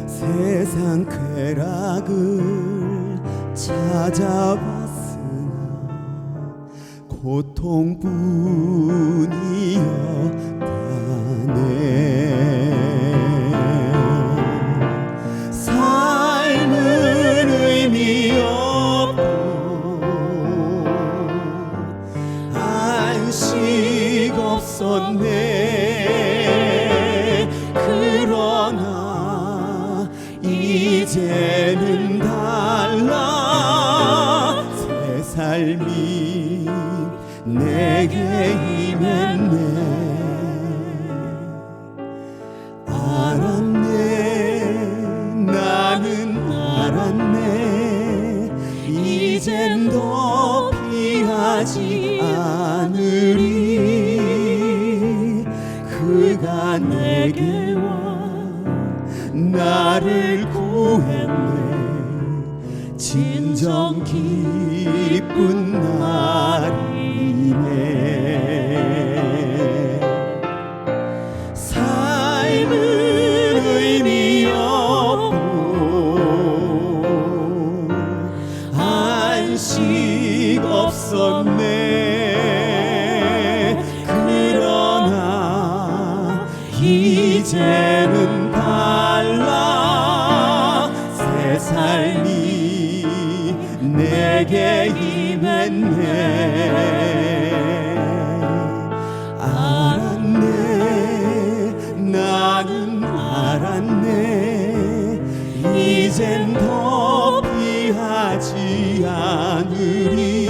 세상 쾌락을 찾아봤으나 고통뿐이었다네. 삶은 의미 없고 안식 없었네. 그러나 이제는 달라. 새 삶이 내게 임했네. 알았네, 나는 알았네. 이젠 더 피하지 않으리. 그가 내게 와 나를 구했네. 진정 기쁜 날이네. 삶은 의미 없고 안식 없었네. 그러나 이제는 달라. 새 삶이 내게 임했네. 알았네, 나는 알았네. 이젠 더 피하지 않으리.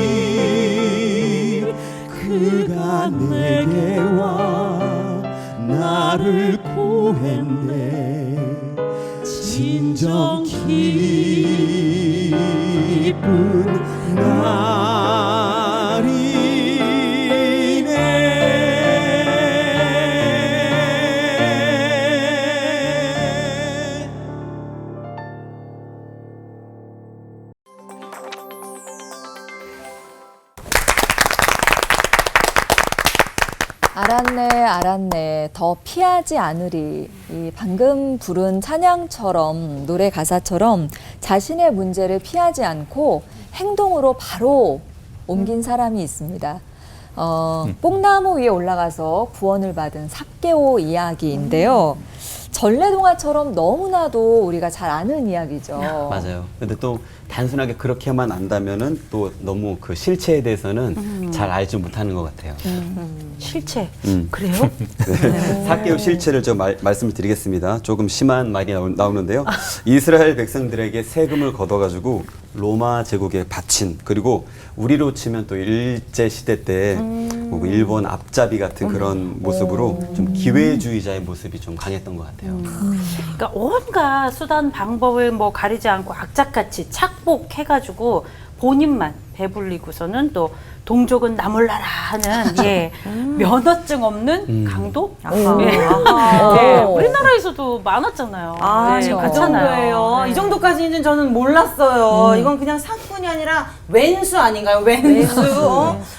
그가 내게 와 나를 구했네. 진정 기쁜 날이네. 알았네, 알았네. 더 피하지 않으리. 이 방금 부른 찬양처럼, 노래 가사처럼 자신의 문제를 피하지 않고 행동으로 바로 옮긴 사람이 있습니다. 뽕나무 위에 올라가서 구원을 받은 삭개오 이야기인데요. 전래동화처럼 너무나도 우리가 잘 아는 이야기죠. 맞아요. 근데 또 단순하게 그렇게만 안다면은 또 너무 그 실체에 대해서는 잘 알지 못하는 것 같아요. 실체. 그래요? 네. 삭개오 실체를 좀 말씀을 드리겠습니다. 조금 심한 말이 나오는데요. 이스라엘 백성들에게 세금을 걷어가지고 로마 제국에 바친, 그리고 우리로 치면 또 일제 시대 때 일본 앞잡이 같은 그런 모습으로 좀 기회주의자의 모습이 좀 강했던 것 같아요. 그러니까 온갖 수단 방법을 뭐 가리지 않고 악착같이 착복해가지고 본인만 배불리고서는 또 동족은 나 몰라라 하는 예, 면허증 없는 강도? 네, 우리나라에서도 많았잖아요. 아, 네, 그 많잖아요. 정도예요. 네. 이 정도까지는 저는 몰랐어요. 이건 그냥 사꾼이 아니라 왼수 아닌가요? 왼수.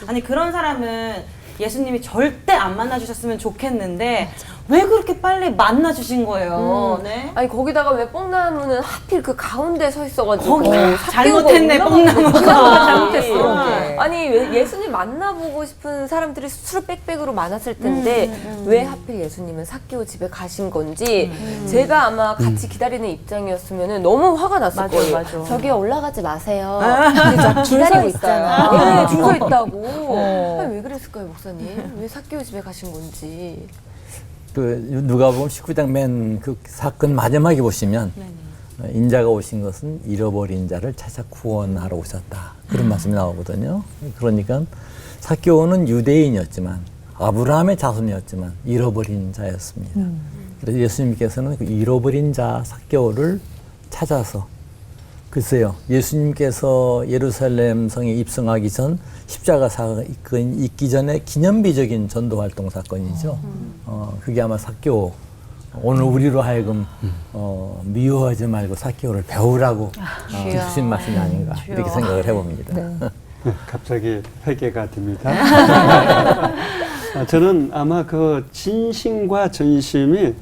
아니 그런 사람은 예수님이 절대 안 만나주셨으면 좋겠는데 왜 그렇게 빨리 만나주신 거예요? 네? 아니 거기다가 왜 뽕나무는 하필 그 가운데 서 있어가지고 거기 삭개오가 잘못했네, 올라가는 뽕나무가. 잘못했어. 아니 왜 예수님 만나보고 싶은 사람들이 수수로 빽빽으로 많았을 텐데 왜 하필 예수님은 삭개오 집에 가신 건지 제가 아마 같이 기다리는 입장이었으면 너무 화가 났을 맞아, 거예요. 맞아. 저기 올라가지 마세요. 줄 서 기다리고 있어요. 있잖아요. 네, 줄 서 있다고. 아니, 왜 그랬을까요, 목사님? 왜 삭개오 집에 가신 건지. 그 누가복음 19장 맨 그 사건 마지막에 보시면 인자가 오신 것은 잃어버린 자를 찾아 구원하러 오셨다. 그런 말씀이 나오거든요. 그러니까 삭개오는 유대인이었지만 아브라함의 자손이었지만 잃어버린 자였습니다. 그래서 예수님께서는 그 잃어버린 자 삭개오를 찾아서 글쎄요. 예수님께서 예루살렘 성에 입성하기 전 십자가 사건이 있기 전에 기념비적인 전도 활동 사건이죠. 그게 아마 삭개오, 오늘 우리로 하여금 미워하지 말고 삭개오를 배우라고 주신 말씀이 아닌가 이렇게 생각을 해봅니다. 네. 갑자기 회개가 됩니다. 저는 아마 그 진심과 전심이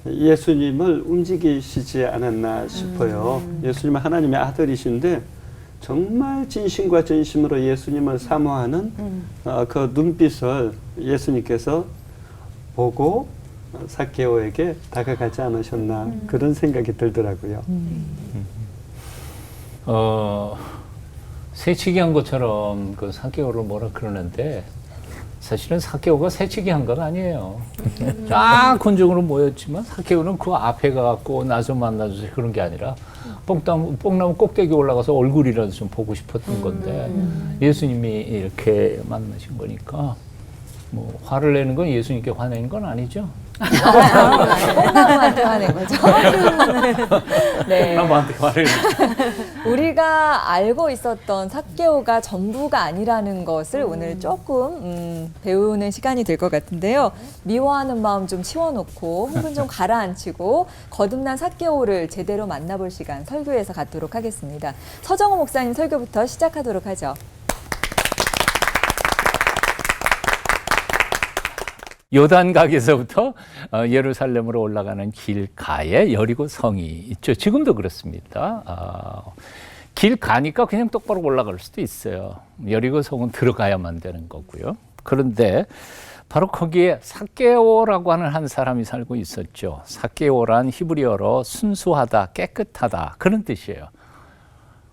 예수님을 움직이시지 않았나 싶어요. 예수님은 하나님의 아들이신데 정말 진심과 전심으로 예수님을 사모하는 그 눈빛을 예수님께서 보고 삭개오에게 다가가지 않으셨나 그런 생각이 들더라고요. 새치기 한 것처럼 그 삭개오를 뭐라 그러는데 사실은 삭개오가 새치기 한 건 아니에요. 쫙 군중으로 모였지만 삭개오는 그 앞에 가갖고 나 좀 만나주세요 그런 게 아니라 뽕나무 꼭대기 올라가서 얼굴이라도 좀 보고 싶었던 건데 예수님이 이렇게 만나신 거니까 뭐 화를 내는 건 예수님께 화내는 건 아니죠. 뽕나무한테 화낸 거죠. 네. 뽕나무한테 화를 우리가 알고 있었던 삭개오가 전부가 아니라는 것을 오늘 조금 배우는 시간이 될 것 같은데요. 미워하는 마음 좀 치워놓고 흥분 좀 가라앉히고 거듭난 삭개오를 제대로 만나볼 시간 설교에서 갖도록 하겠습니다. 서정호 목사님 설교부터 시작하도록 하죠. 요단강에서부터 예루살렘으로 올라가는 길가에 여리고 성이 있죠. 지금도 그렇습니다. 길 가니까 그냥 똑바로 올라갈 수도 있어요. 여리고 성은 들어가야만 되는 거고요. 그런데 바로 거기에 삭개오라고 하는 한 사람이 살고 있었죠. 삭개오란 히브리어로 순수하다, 깨끗하다 그런 뜻이에요.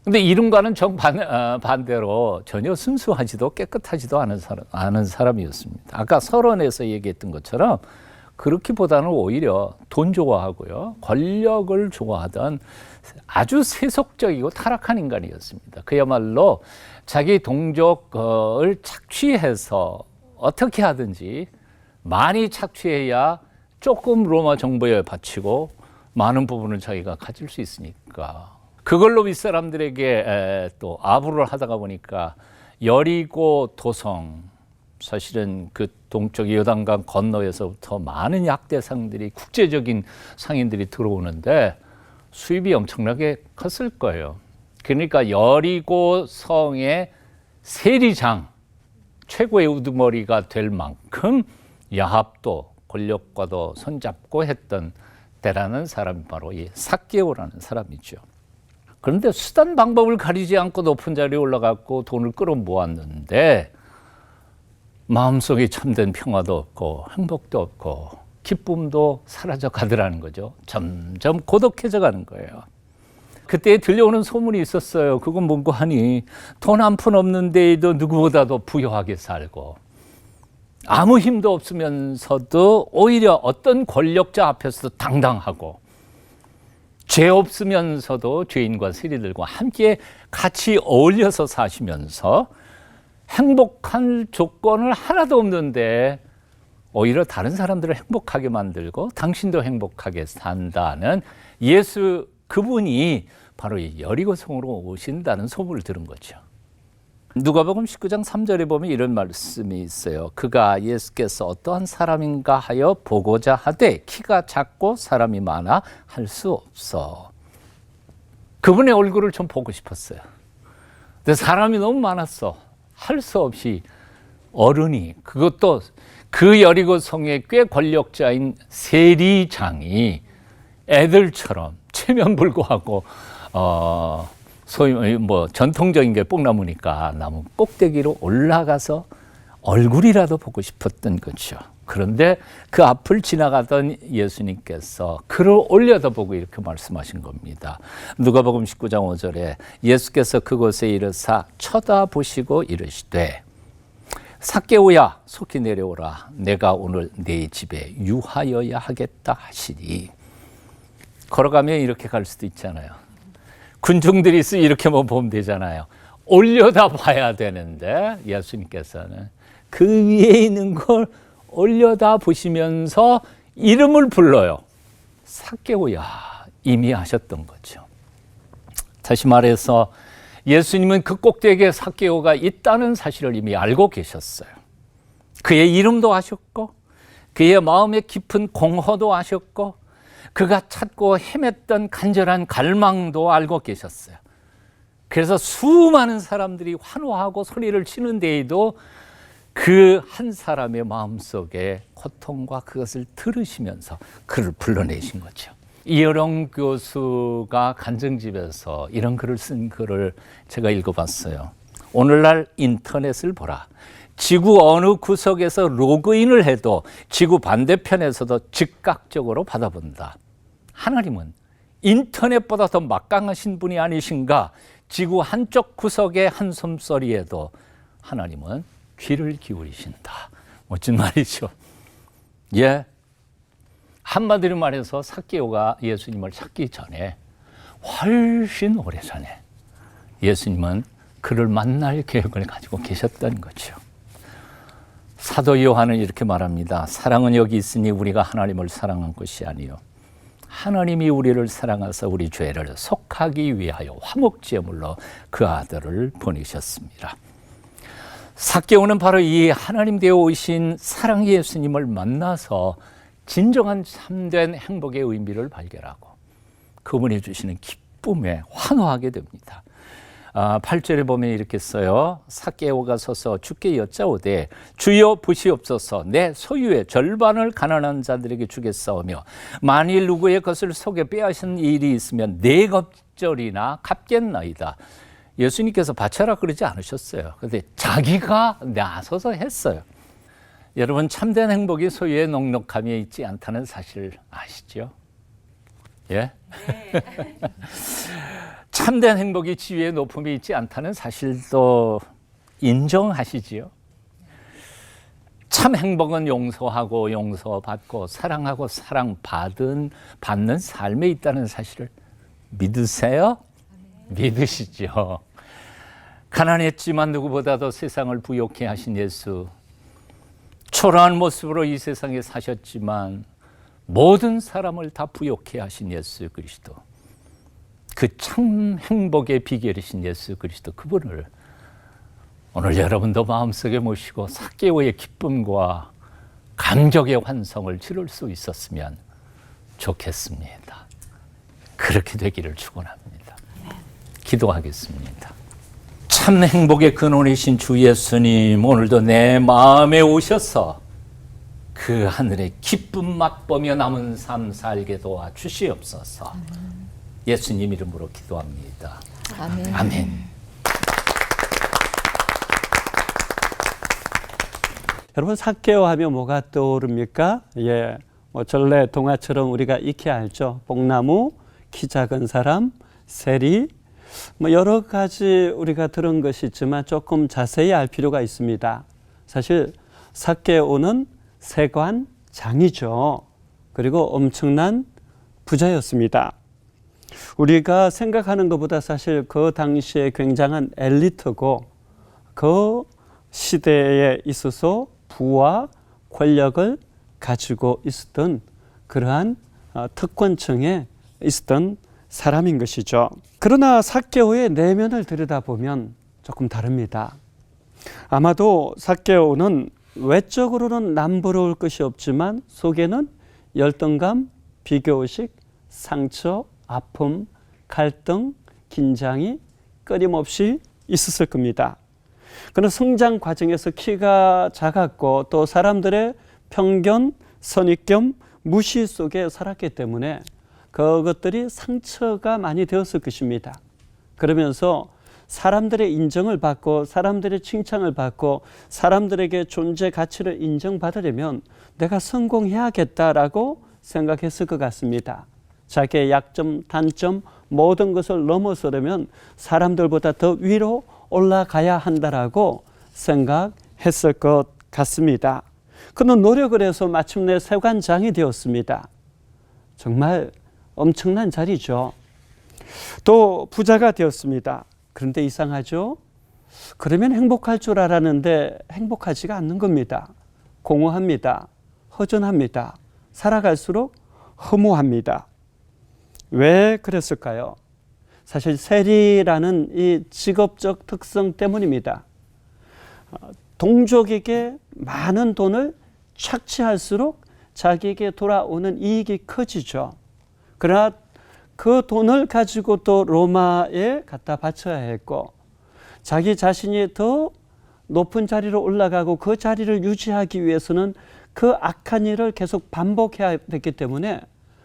근데 이름과는 정반대로 전혀 순수하지도 깨끗하지도 않은 사람이었습니다. 아까 서론에서 얘기했던 것처럼 그렇기보다는 오히려 돈 좋아하고요. 권력을 좋아하던 아주 세속적이고 타락한 인간이었습니다. 그야말로 자기 동족을 착취해서 어떻게 하든지 많이 착취해야 조금 로마 정부에 바치고 많은 부분을 자기가 가질 수 있으니까 그걸로 윗사람들에게 또 아부를 하다가 보니까 여리고 도성, 사실은 그 동쪽 요단강 건너에서부터 많은 약대상들이 국제적인 상인들이 들어오는데 수입이 엄청나게 컸을 거예요. 그러니까 여리고 성의 세리장, 최고의 우두머리가 될 만큼 야합도 권력과도 손잡고 했던 때라는 사람이 바로 이 삭개오라는 사람이죠. 그런데 수단 방법을 가리지 않고 높은 자리에 올라갔고 돈을 끌어모았는데 마음속에 참된 평화도 없고 행복도 없고 기쁨도 사라져 가더라는 거죠. 점점 고독해져 가는 거예요. 그때 들려오는 소문이 있었어요. 그건 뭔고 하니 돈 한 푼 없는 데에도 누구보다도 부유하게 살고 아무 힘도 없으면서도 오히려 어떤 권력자 앞에서도 당당하고 죄 없으면서도 죄인과 세리들과 함께 같이 어울려서 사시면서 행복한 조건을 하나도 없는데 오히려 다른 사람들을 행복하게 만들고 당신도 행복하게 산다는 예수 그분이 바로 이 여리고성으로 오신다는 소문을 들은 거죠. 누가복음 19장 3절에 보면 이런 말씀이 있어요. 그가 예수께서 어떠한 사람인가 하여 보고자 하되 키가 작고 사람이 많아 할 수 없어. 그분의 얼굴을 좀 보고 싶었어요. 근데 사람이 너무 많았어. 할 수 없이 어른이, 그것도 그 여리고 성의 꽤 권력자인 세리장이 애들처럼 체면불고하고 소위 뭐 전통적인 게 뽕나무니까 나무 꼭대기로 올라가서 얼굴이라도 보고 싶었던 거죠. 그런데 그 앞을 지나가던 예수님께서 그를 올려다보고 이렇게 말씀하신 겁니다. 누가복음 19장 5절에 예수께서 그곳에 이르사 쳐다보시고 이르시되 삭개오야 속히 내려오라 내가 오늘 네 집에 유하여야 하겠다 하시니. 걸어가면 이렇게 갈 수도 있잖아요. 군중들이 이렇게 보면 되잖아요. 올려다 봐야 되는데 예수님께서는 그 위에 있는 걸 올려다 보시면서 이름을 불러요. 삭개오야 이미 하셨던 거죠. 다시 말해서 예수님은 그 꼭대기에 삭개오가 있다는 사실을 이미 알고 계셨어요. 그의 이름도 아셨고 그의 마음의 깊은 공허도 아셨고 그가 찾고 헤맸던 간절한 갈망도 알고 계셨어요. 그래서 수많은 사람들이 환호하고 소리를 치는 데에도 그 한 사람의 마음속에 고통과 그것을 들으시면서 그를 불러내신 거죠. 이어령 교수가 간증집에서 이런 글을 쓴 글을 제가 읽어봤어요. 오늘날 인터넷을 보라. 지구 어느 구석에서 로그인을 해도 지구 반대편에서도 즉각적으로 받아본다. 하나님은 인터넷보다 더 막강하신 분이 아니신가? 지구 한쪽 구석의 한숨소리에도 하나님은 귀를 기울이신다. 멋진 말이죠. 예. 한마디로 말해서 삭개오가 예수님을 찾기 전에 훨씬 오래전에 예수님은 그를 만날 계획을 가지고 계셨던 거죠. 사도 요한은 이렇게 말합니다. 사랑은 여기 있으니 우리가 하나님을 사랑한 것이 아니요 하나님이 우리를 사랑하사 우리 죄를 속하기 위하여 화목제물로 그 아들을 보내셨습니다. 삭개오는 바로 이 하나님 되어 오신 사랑 예수님을 만나서 진정한 참된 행복의 의미를 발견하고 그분이 주시는 기쁨에 환호하게 됩니다. 8절에 보면 이렇게 써요. 삭개오가 서서 주께 여짜오되 주여 보시옵소서 내 소유의 절반을 가난한 자들에게 주겠사오며 만일 누구의 것을 속여 빼앗은 일이 있으면 네 겁절이나 갚겠나이다. 예수님께서 바쳐라 그러지 않으셨어요. 그런데 자기가 나서서 했어요. 여러분 참된 행복이 소유의 넉넉함에 있지 않다는 사실 아시죠? 예? 네. 참된 행복이 지위의 높음에 있지 않다는 사실도 인정하시지요? 참 행복은 용서하고 용서받고 사랑하고 사랑받는 삶에 있다는 사실을 믿으세요? 믿으시죠? 가난했지만 누구보다도 세상을 부욕해 하신 예수, 초라한 모습으로 이 세상에 사셨지만 모든 사람을 다 부욕해 하신 예수 그리스도, 그 참 행복의 비결이신 예수 그리스도, 그분을 오늘 여러분도 마음속에 모시고 삭개오의 기쁨과 감격의 환성을 치를 수 있었으면 좋겠습니다. 그렇게 되기를 축원합니다. 기도하겠습니다. 참 행복의 근원이신 주 예수님, 오늘도 내 마음에 오셔서 그 하늘의 기쁨 맛보며 남은 삶 살게 도와 주시옵소서. 예수님 이름으로 기도합니다. 아멘. 아멘. 여러분 삭개오 하면 뭐가 떠오릅니까? 예, 뭐 전래 동화처럼 우리가 익히 알죠. 뽕나무, 키 작은 사람, 세리, 뭐 여러 가지 우리가 들은 것이 있지만 조금 자세히 알 필요가 있습니다. 사실 삭개오는 세관장이죠. 그리고 엄청난 부자였습니다. 우리가 생각하는 것보다 사실 그 당시에 굉장한 엘리트고 그 시대에 있어서 부와 권력을 가지고 있었던 그러한 특권층에 있었던 사람인 것이죠. 그러나 삭개오의 내면을 들여다보면 조금 다릅니다. 아마도 삭개오는 외적으로는 남부러울 것이 없지만 속에는 열등감, 비교의식, 상처, 아픔, 갈등, 긴장이 끊임없이 있었을 겁니다. 그는 성장 과정에서 키가 작았고 또 사람들의 편견, 선입견, 무시 속에 살았기 때문에 그것들이 상처가 많이 되었을 것입니다. 그러면서 사람들의 인정을 받고 사람들의 칭찬을 받고 사람들에게 존재 가치를 인정받으려면 내가 성공해야겠다라고 생각했을 것 같습니다. 자기의 약점, 단점 모든 것을 넘어서려면 사람들보다 더 위로 올라가야 한다라고 생각했을 것 같습니다. 그는 노력을 해서 마침내 세관장이 되었습니다. 정말 엄청난 자리죠. 또 부자가 되었습니다. 그런데 이상하죠? 그러면 행복할 줄 알았는데 행복하지가 않는 겁니다. 공허합니다. 허전합니다. 살아갈수록 허무합니다. 왜 그랬을까요? 사실 세리라는 이 직업적 특성 때문입니다. 동족에게 많은 돈을 착취할수록 자기에게 돌아오는 이익이 커지죠. 그러나 그 돈을 가지고 또 로마에 갖다 바쳐야 했고 자기 자신이 더 높은 자리로 올라가고 그 자리를 유지하기 위해서는 그 악한 일을 계속 반복해야 됐기 때문에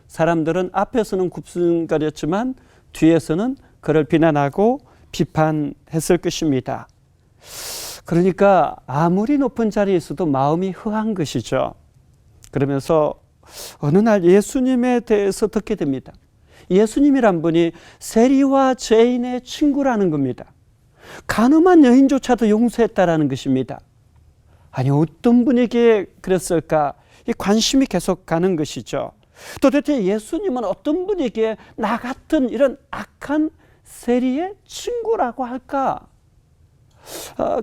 사람들은 앞에서는 굽신거렸지만 뒤에서는 그를 비난하고 비판했을 것입니다. 그러니까 아무리 높은 자리에 있어도 마음이 허한 것이죠. 그러면서 어느 날 예수님에 대해서 듣게 됩니다. 예수님이란 분이 세리와 죄인의 친구라는 겁니다. 간음한 여인조차도 용서했다라는 것입니다. 아니 어떤 분에게 그랬을까? 이 관심이 계속 가는 것이죠. 도대체 예수님은 어떤 분에게 나 같은 이런 악한 세리의 친구라고 할까?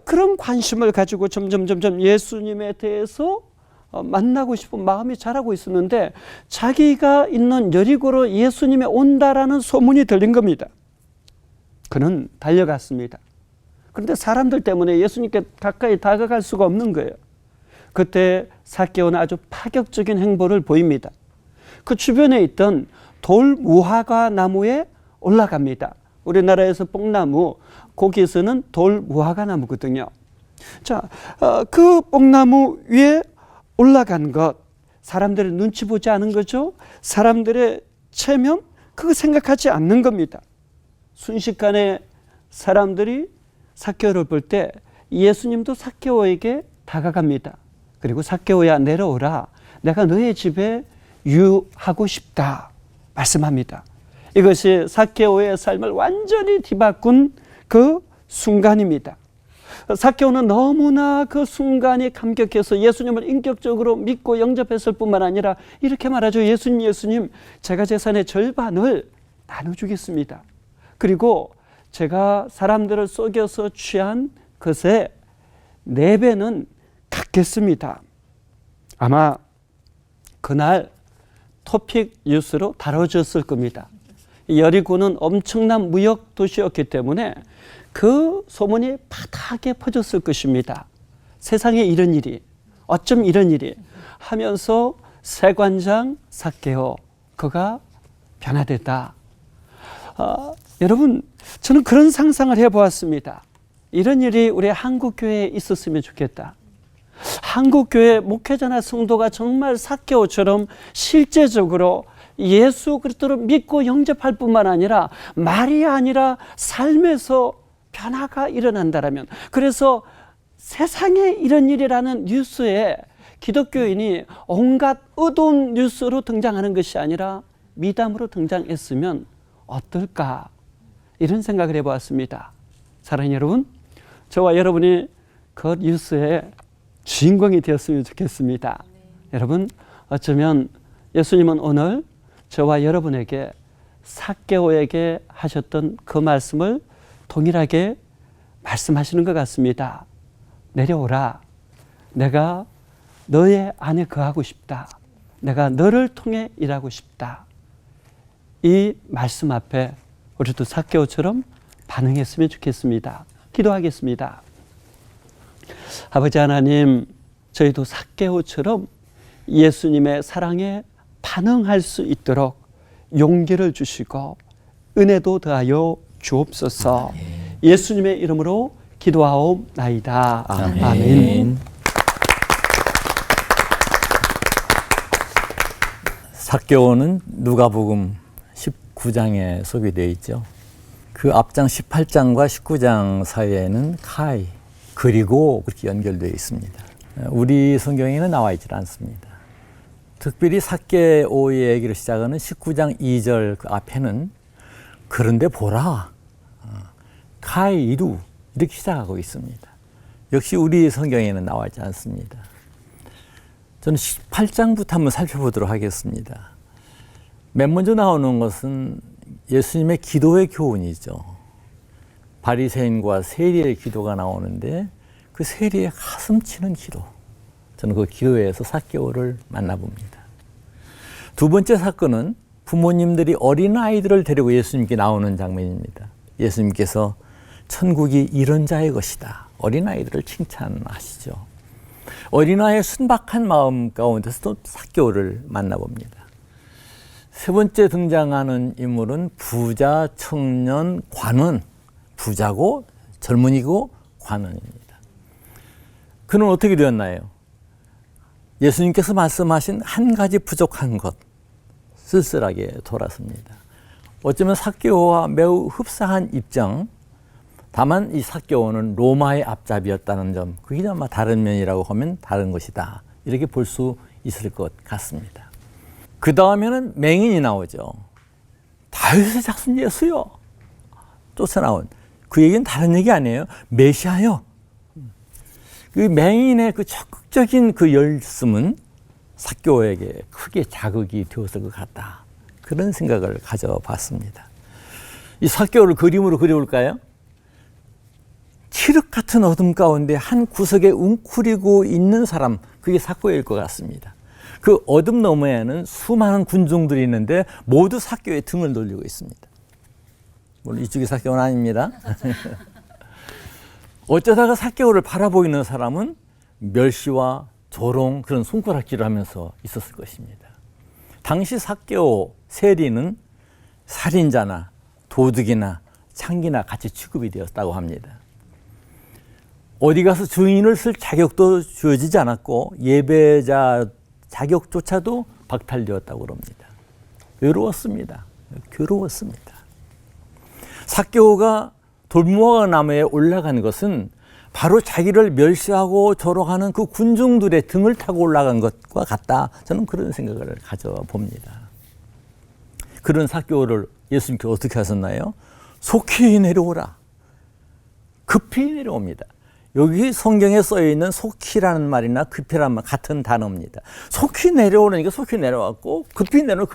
그런 관심을 가지고 점점 예수님에 대해서 만나고 싶은 마음이 자라고 있었는데 자기가 있는 여리고로 예수님이 온다라는 소문이 들린 겁니다. 그는 달려갔습니다. 그런데 사람들 때문에 예수님께 가까이 다가갈 수가 없는 거예요. 그때 삭개오는 아주 파격적인 행보를 보입니다. 그 주변에 있던 돌 무화과 나무에 올라갑니다. 우리나라에서 뽕나무, 거기에서는 돌 무화과 나무거든요. 자, 그 뽕나무 위에 올라간 것, 사람들의 눈치 보지 않은 거죠. 사람들의 체면, 그거 생각하지 않는 겁니다. 순식간에 사람들이 삭개오를 볼 때 예수님도 삭개오에게 다가갑니다. 그리고 삭개오야 내려오라. 내가 너의 집에 유하고 싶다. 말씀합니다. 이것이 삭개오의 삶을 완전히 뒤바꾼 그 순간입니다. 삭개오는 너무나 그 순간이 감격해서 예수님을 인격적으로 믿고 영접했을 뿐만 아니라 이렇게 말하죠. 예수님, 제가 재산의 절반을 나눠주겠습니다. 그리고 제가 사람들을 속여서 취한 것에 4배는 갚겠습니다. 아마 그날 토픽 뉴스로 다뤄졌을 겁니다. 여리고는 엄청난 무역 도시였기 때문에 그 소문이 바닥에 퍼졌을 것입니다. 세상에 이런 일이, 어쩜 이런 일이 하면서 세관장 삭개오, 그가 변화됐다. 여러분, 저는 그런 상상을 해보았습니다. 이런 일이 우리 한국교회에 있었으면 좋겠다. 한국교회 목회자나 성도가 정말 삭개오처럼 실제적으로 예수 그리스도를 믿고 영접할 뿐만 아니라 말이 아니라 삶에서 변화가 일어난다라면, 그래서 세상에 이런 일이라는 뉴스에 기독교인이 온갖 의도한 뉴스로 등장하는 것이 아니라 미담으로 등장했으면 어떨까, 이런 생각을 해보았습니다. 사랑하는 여러분, 저와 여러분이 그 뉴스의 주인공이 되었으면 좋겠습니다. 여러분, 어쩌면 예수님은 오늘 저와 여러분에게 삭개오에게 하셨던 그 말씀을 동일하게 말씀하시는 것 같습니다. 내려오라. 내가 너의 안에 거하고 싶다. 내가 너를 통해 일하고 싶다. 이 말씀 앞에 우리도 삭개오처럼 반응했으면 좋겠습니다. 기도하겠습니다. 아버지 하나님, 저희도 삭개오처럼 예수님의 사랑에 반응할 수 있도록 용기를 주시고 은혜도 더하여 주옵소서. 예수님의 이름으로 기도하옵나이다. 아멘. 삭개오는 누가복음 19장에 소개되어 있죠. 그 앞장 18장과 19장 사이에는 카이, 그리고 그렇게 연결되어 있습니다. 우리 성경에는 나와 있지 않습니다. 특별히 삭개오의 얘기를 시작하는 19장 2절 그 앞에는 그런데 보라, 카이루, 이렇게 시작하고 있습니다. 역시 우리 성경에는 나와 있지 않습니다. 저는 18장부터 한번 살펴보도록 하겠습니다. 맨 먼저 나오는 것은 예수님의 기도의 교훈이죠. 바리새인과 세리의 기도가 나오는데 그 세리의 가슴 치는 기도, 저는 그 기도에서 삭개오를 만나봅니다. 두 번째 사건은 부모님들이 어린아이들을 데리고 예수님께 나오는 장면입니다. 예수님께서 천국이 이런 자의 것이다, 어린아이들을 칭찬하시죠. 어린아이의 순박한 마음 가운데서 또 삭개오를 만나봅니다. 세 번째 등장하는 인물은 부자, 청년, 관원, 부자고 젊은이고 관원입니다. 그는 어떻게 되었나요? 예수님께서 말씀하신 한 가지 부족한 것, 쓸쓸하게 돌았습니다. 어쩌면 삭개오와 매우 흡사한 입장, 다만 이 삭개오는 로마의 앞잡이였다는 점, 그게 아마 다른 면이라고 하면 다른 것이다, 이렇게 볼 수 있을 것 같습니다. 그 다음에는 맹인이 나오죠. 다윗의 자손 예수요, 쫓아나온. 그 얘기는 다른 얘기 아니에요. 메시아요. 그 맹인의 그 적극적인 그 열심은 삭개오에게 크게 자극이 되었을 것 같다, 그런 생각을 가져봤습니다. 이 삭개오를 그림으로 그려볼까요? 칠흑 같은 어둠 가운데 한 구석에 웅크리고 있는 사람, 그게 삭개오일 것 같습니다. 그 어둠 너머에는 수많은 군중들이 있는데 모두 삭개오의 등을 돌리고 있습니다. 물론 이쪽이 삭개오는 아닙니다. 어쩌다가 삭개오를 바라보고 있는 사람은 멸시와 조롱, 그런 손가락질을 하면서 있었을 것입니다. 당시 삭개오 세리는 살인자나 도둑이나 창기나 같이 취급이 되었다고 합니다. 어디 가서 증인을 쓸 자격도 주어지지 않았고 예배자 자격조차도 박탈되었다고 합니다. 외로웠습니다. 괴로웠습니다. 삭개오가 돌무화과 나무에 올라간 것은 바로 자기를 멸시하고 조롱하는 그 군중들의 등을 타고 올라간 것과 같다, 저는 그런 생각을 가져봅니다. 그런 삭개오를 예수님께서 어떻게 하셨나요? 속히 내려오라. 급히 내려옵니다. 여기 성경에 써있는 속히라는 말이나 급히라는 말 같은 단어입니다. 속히 내려오니까 속히 내려왔고, 급히 내려와,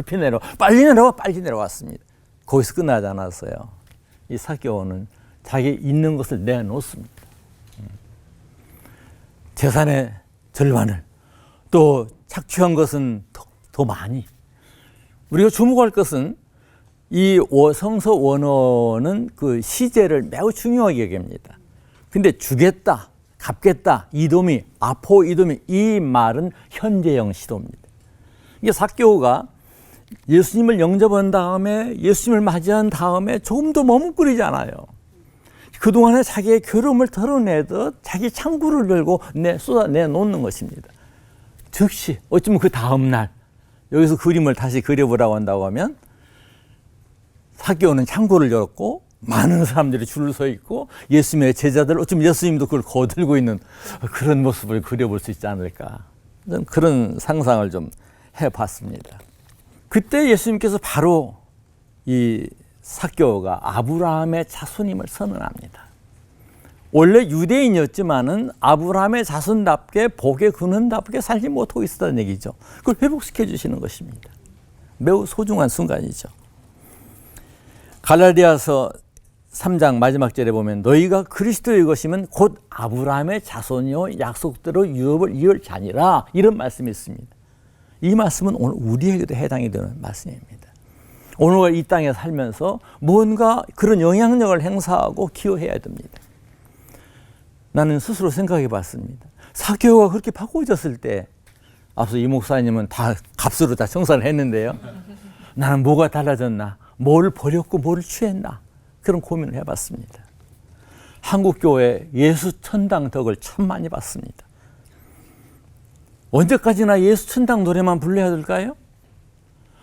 빨리 내려왔습니다. 거기서 끝나지 않았어요. 이 삭개오는 자기 있는 것을 내놓습니다. 재산의 절반을, 또 착취한 것은 더 많이. 우리가 주목할 것은 이 성서 원어는 그 시제를 매우 중요하게 여깁니다. 근데 주겠다, 갚겠다, 이도미, 아포 이도미, 이 말은 현재형 시도입니다. 이게 삭개오가 예수님을 영접한 다음에, 예수님을 맞이한 다음에 조금 더 머뭇거리지 않아요. 그동안에 자기의 괴로움을 털어내듯 자기 창구를 열고 쏟아내놓는 것입니다. 즉시 어쩌면 그 다음날 여기서 그림을 다시 그려보라고 한다고 하면 삭개오는 창구를 열었고 많은 사람들이 줄을 서 있고 예수님의 제자들, 어쩌면 예수님도 그걸 거들고 있는 그런 모습을 그려볼 수 있지 않을까, 그런 상상을 좀 해봤습니다. 그때 예수님께서 바로 이 삭개오가 아브라함의 자손임을 선언합니다. 원래 유대인이었지만은 아브라함의 자손답게 복의 근원답게 살지 못하고 있었다는 얘기죠. 그걸 회복시켜 주시는 것입니다. 매우 소중한 순간이죠. 갈라디아서 3장 마지막 절에 보면 너희가 그리스도의 것이면 곧 아브라함의 자손이요 약속대로 유업을 이을 자니라, 이런 말씀이 있습니다. 이 말씀은 오늘 우리에게도 해당이 되는 말씀입니다. 오늘 이 땅에 살면서 뭔가 그런 영향력을 행사하고 기여해야 됩니다. 나는 스스로 생각해 봤습니다. 삭개오가 그렇게 바꿔졌을 때, 앞서 이 목사님은 다 값으로 다 청산을 했는데요. 나는 뭐가 달라졌나? 뭘 버렸고 뭘 취했나? 그런 고민을 해봤습니다. 한국교회 예수천당 덕을 참 많이 봤습니다. 언제까지나 예수천당 노래만 불러야 될까요?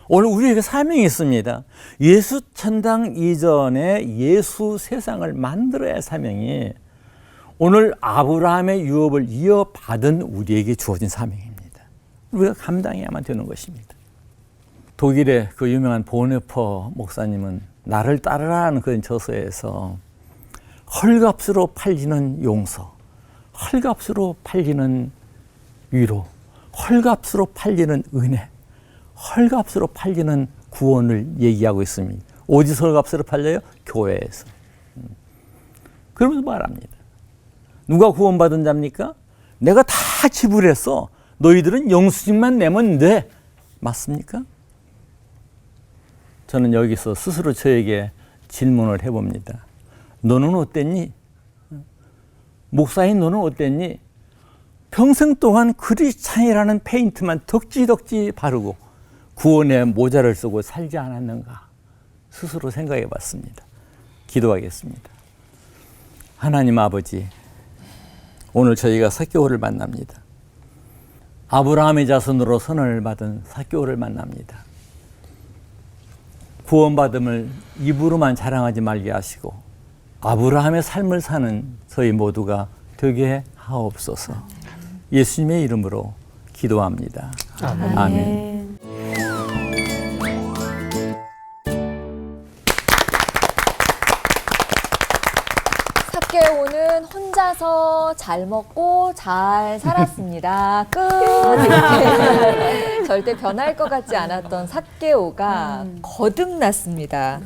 오늘 우리에게 사명이 있습니다. 예수천당 이전에 예수 세상을 만들어야 할 사명이 오늘 아브라함의 유업을 이어받은 우리에게 주어진 사명입니다. 우리가 감당해야만 되는 것입니다. 독일의 그 유명한 보네퍼 목사님은 나를 따르라는 그런 저서에서 헐값으로 팔리는 용서, 헐값으로 팔리는 위로, 헐값으로 팔리는 은혜, 헐값으로 팔리는 구원을 얘기하고 있습니다. 어디서 헐값으로 팔려요? 교회에서. 그러면서 말합니다. 누가 구원받은 자입니까? 내가 다 지불했어. 너희들은 영수증만 내면 돼. 맞습니까? 저는 여기서 스스로 저에게 질문을 해봅니다. 너는 어땠니? 목사인 너는 어땠니? 평생 동안 크리스찬이라는 페인트만 덕지덕지 바르고 구원의 모자를 쓰고 살지 않았는가? 스스로 생각해 봤습니다. 기도하겠습니다. 하나님 아버지, 오늘 저희가 삭개오를 만납니다. 아브라함의 자손으로 선을 받은 삭개오를 만납니다. 구원받음을 입으로만 자랑하지 말게 하시고 아브라함의 삶을 사는 저희 모두가 되게 하옵소서. 예수님의 이름으로 기도합니다. 아멘. 삭개오는 혼자서 잘 먹고 잘 살았습니다. 끝. 이렇게 절대 변할 것 같지 않았던 삭개오가 거듭났습니다.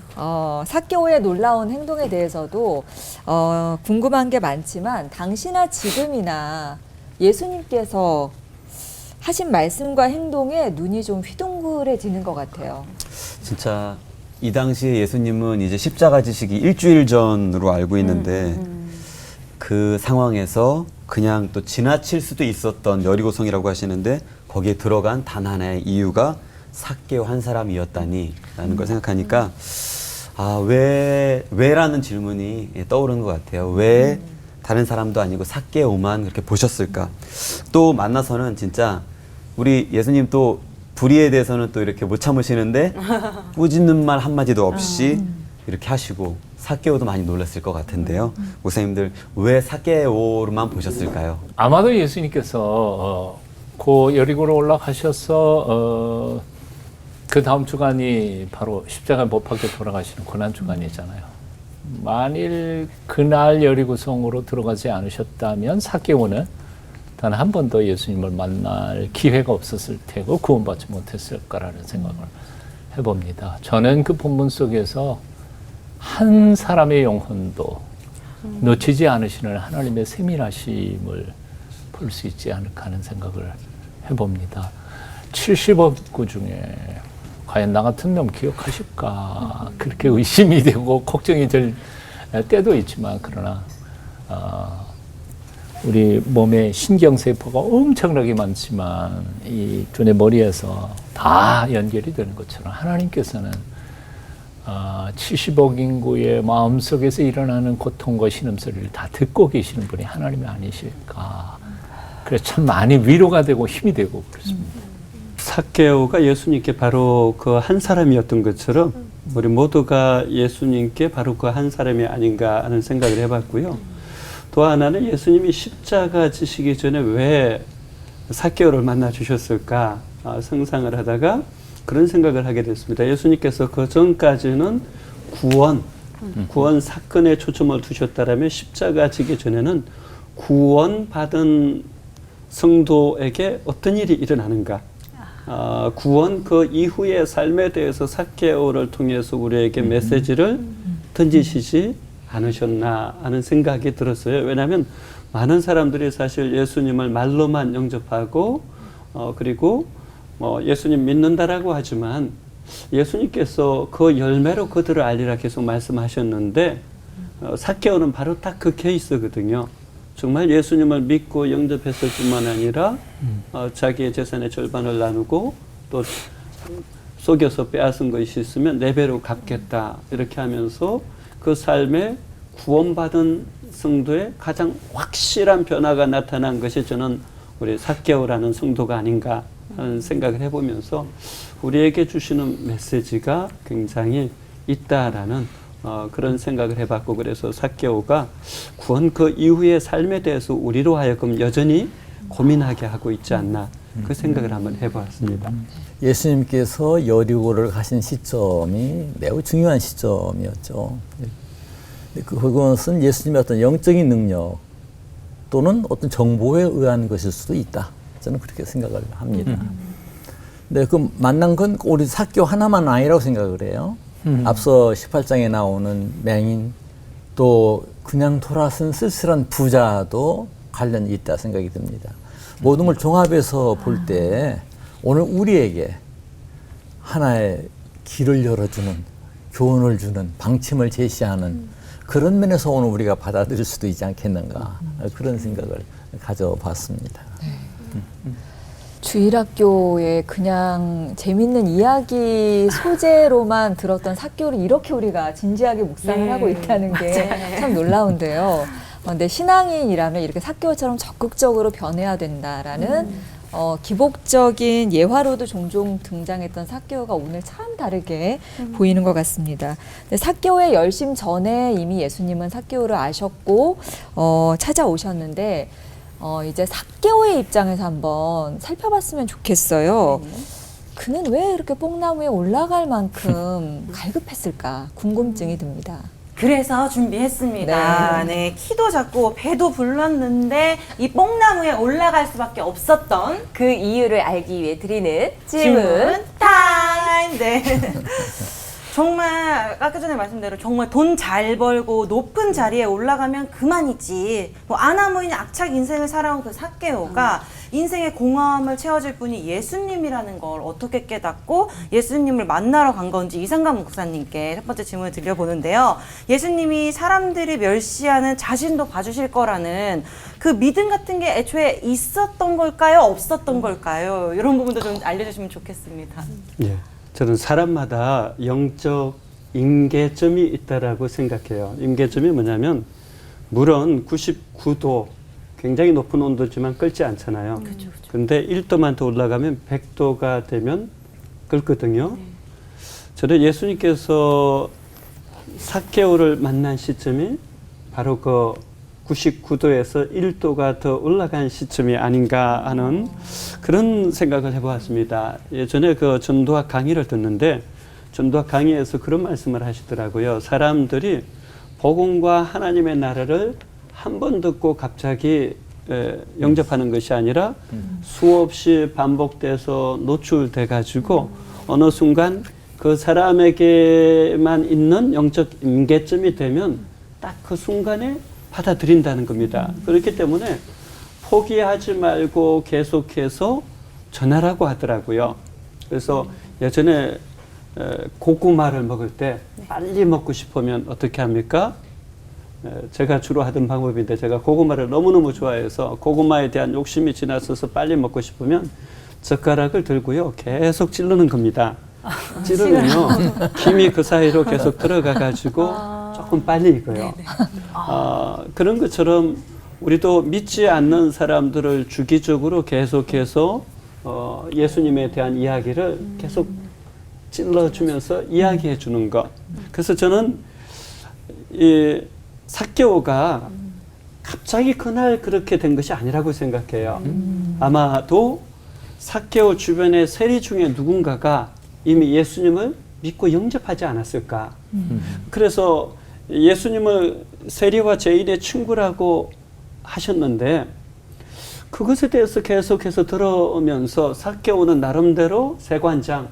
삭개오의 놀라운 행동에 대해서도 궁금한 게 많지만 당시나 지금이나 예수님께서 하신 말씀과 행동에 눈이 좀 휘둥그레지는 것 같아요. 진짜 이 당시에 예수님은 이제 십자가 지시기 일주일 전으로 알고 있는데 그 상황에서 그냥 또 지나칠 수도 있었던 여리고성이라고 하시는데 거기에 들어간 단 하나의 이유가 삭개오 한 사람이었다니 라는 걸 생각하니까 왜라는 질문이 떠오르는 것 같아요. 왜 다른 사람도 아니고 삭개오만 그렇게 보셨을까? 또 만나서는 진짜 우리 예수님 또 불의에 대해서는 또 이렇게 못 참으시는데 꾸짖는 말 한마디도 없이 이렇게 하시고 삭개오도 많이 놀랐을 것 같은데요. 목사님들 왜 삭개오로만 보셨을까요? 아마도 예수님께서 그 여리고로 올라가셔서 그 다음 주간이 바로 십자가에 못 박혀 돌아가시는 고난 주간이잖아요. 만일 그날 여리고성으로 들어가지 않으셨다면 삭개오는 단 한 번도 예수님을 만날 기회가 없었을 테고 구원받지 못했을 거라는 생각을 해봅니다. 저는 그 본문 속에서 한 사람의 영혼도 놓치지 않으시는 하나님의 세밀하심을 볼 수 있지 않을까 하는 생각을 해봅니다. 70억 인구 중에 과연 나 같은 놈 기억하실까 그렇게 의심이 되고 걱정이 될 때도 있지만 그러나 우리 몸에 신경세포가 엄청나게 많지만 이 두뇌 머리에서 다 연결이 되는 것처럼 하나님께서는 70억 인구의 마음속에서 일어나는 고통과 신음소리를 다 듣고 계시는 분이 하나님이 아니실까. 그래서 참 많이 위로가 되고 힘이 되고 그렇습니다. 삭개오가 예수님께 바로 그 한 사람이었던 것처럼 우리 모두가 예수님께 바로 그 한 사람이 아닌가 하는 생각을 해봤고요. 또 하나는 예수님이 십자가 지시기 전에 왜 삭개오를 만나 주셨을까 상상을 하다가 그런 생각을 하게 됐습니다. 예수님께서 그 전까지는 구원 사건에 초점을 두셨다라면 십자가 지기 전에는 구원받은 성도에게 어떤 일이 일어나는가, 구원 그 이후의 삶에 대해서 삭개오를 통해서 우리에게 메시지를 던지시지 않으셨나 하는 생각이 들었어요. 왜냐하면 많은 사람들이 사실 예수님을 말로만 영접하고 그리고 예수님 믿는다라고 하지만 예수님께서 그 열매로 그들을 알리라 계속 말씀하셨는데 삭개오는 바로 딱 그 케이스거든요. 정말 예수님을 믿고 영접했을 뿐만 아니라 자기의 재산의 절반을 나누고 또 속여서 빼앗은 것이 있으면 4배로 갚겠다 이렇게 하면서 그 삶에 구원받은 성도의 가장 확실한 변화가 나타난 것이 저는 우리 삭개오라는 성도가 아닌가 하는 생각을 해보면서 우리에게 주시는 메시지가 굉장히 있다라는 그런 생각을 해봤고 그래서 삭개오가 구원 그 이후의 삶에 대해서 우리로 하여금 여전히 고민하게 하고 있지 않나 그 생각을 한번 해보았습니다. 예수님께서 여리고를 가신 시점이 매우 중요한 시점이었죠. 그것은 예수님의 어떤 영적인 능력 또는 어떤 정보에 의한 것일 수도 있다. 저는 그렇게 생각을 합니다. 근데 그 만난 건 우리 삭개오 하나만 아니라고 생각을 해요. 앞서 18장에 나오는 맹인 또 그냥 돌아선 쓸쓸한 부자도 관련이 있다 생각이 듭니다. 모든 걸 종합해서 볼 때 오늘 우리에게 하나의 길을 열어주는 교훈을 주는 방침을 제시하는 그런 면에서 오늘 우리가 받아들일 수도 있지 않겠는가 그런 생각을 가져봤습니다. 주일학교에 그냥 재밌는 이야기 소재로만 들었던 삭개오를 이렇게 우리가 진지하게 묵상을 하고 있다는 게 참 놀라운데요. 근데 신앙인이라면 이렇게 삭개오처럼 적극적으로 변해야 된다라는 기복적인 예화로도 종종 등장했던 삭개오가 오늘 참 다르게 보이는 것 같습니다. 근데 삭개오의 열심 전에 이미 예수님은 삭개오를 아셨고 찾아오셨는데 이제 삭개오의 입장에서 한번 살펴봤으면 좋겠어요. 그는 왜 이렇게 뽕나무에 올라갈 만큼 갈급했을까 궁금증이 듭니다. 그래서 준비했습니다. 네, 키도 작고 배도 불렀는데 이 뽕나무에 올라갈 수밖에 없었던 그 이유를 알기 위해 드리는 질문 타임. 네. 정말 아까 전에 말씀대로 정말 돈 잘 벌고 높은 자리에 올라가면 그만이지. 뭐 아나무인 악착 인생을 살아온 그 삭개오가 인생의 공허함을 채워줄 분이 예수님이라는 걸 어떻게 깨닫고 예수님을 만나러 간 건지 이상감 목사님께 첫 번째 질문을 드려보는데요. 예수님이 사람들이 멸시하는 자신도 봐주실 거라는 그 믿음 같은 게 애초에 있었던 걸까요? 없었던 걸까요? 이런 부분도 좀 알려주시면 좋겠습니다. 예, 저는 사람마다 영적 임계점이 있다라고 생각해요. 임계점이 뭐냐면 물론 99도 굉장히 높은 온도지만 끓지 않잖아요. 그런데 1도만 더 올라가면 100도가 되면 끓거든요. 저는 예수님께서 삭개오를 만난 시점이 바로 그 99도에서 1도가 더 올라간 시점이 아닌가 하는 그런 생각을 해보았습니다. 예전에 그 전도학 강의를 듣는데 전도학 강의에서 그런 말씀을 하시더라고요. 사람들이 복음과 하나님의 나라를 한 번 듣고 갑자기 영접하는 것이 아니라 수없이 반복돼서 노출돼 가지고 어느 순간 그 사람에게만 있는 영적 임계점이 되면 딱 그 순간에 받아들인다는 겁니다. 그렇기 때문에 포기하지 말고 계속해서 전하라고 하더라고요. 그래서 예전에 고구마를 먹을 때 빨리 먹고 싶으면 어떻게 합니까? 제가 주로 하던 방법인데 제가 고구마를 너무너무 좋아해서 고구마에 대한 욕심이 지나서서 빨리 먹고 싶으면 젓가락을 들고요. 계속 찌르는 겁니다. 찌르면요. 김이 그 사이로 계속 들어가 가지고 조금 빨리 익어요. 그런 것처럼 우리도 믿지 않는 사람들을 주기적으로 계속해서 예수님에 대한 이야기를 계속 찔러주면서 이야기해 주는 것. 그래서 저는 이 삭개오가 갑자기 그날 그렇게 된 것이 아니라고 생각해요. 아마도 삭개오 주변의 세리 중에 누군가가 이미 예수님을 믿고 영접하지 않았을까. 그래서 예수님을 세리와 죄인의 친구라고 하셨는데 그것에 대해서 계속해서 들어오면서 삭개오는 나름대로 세관장,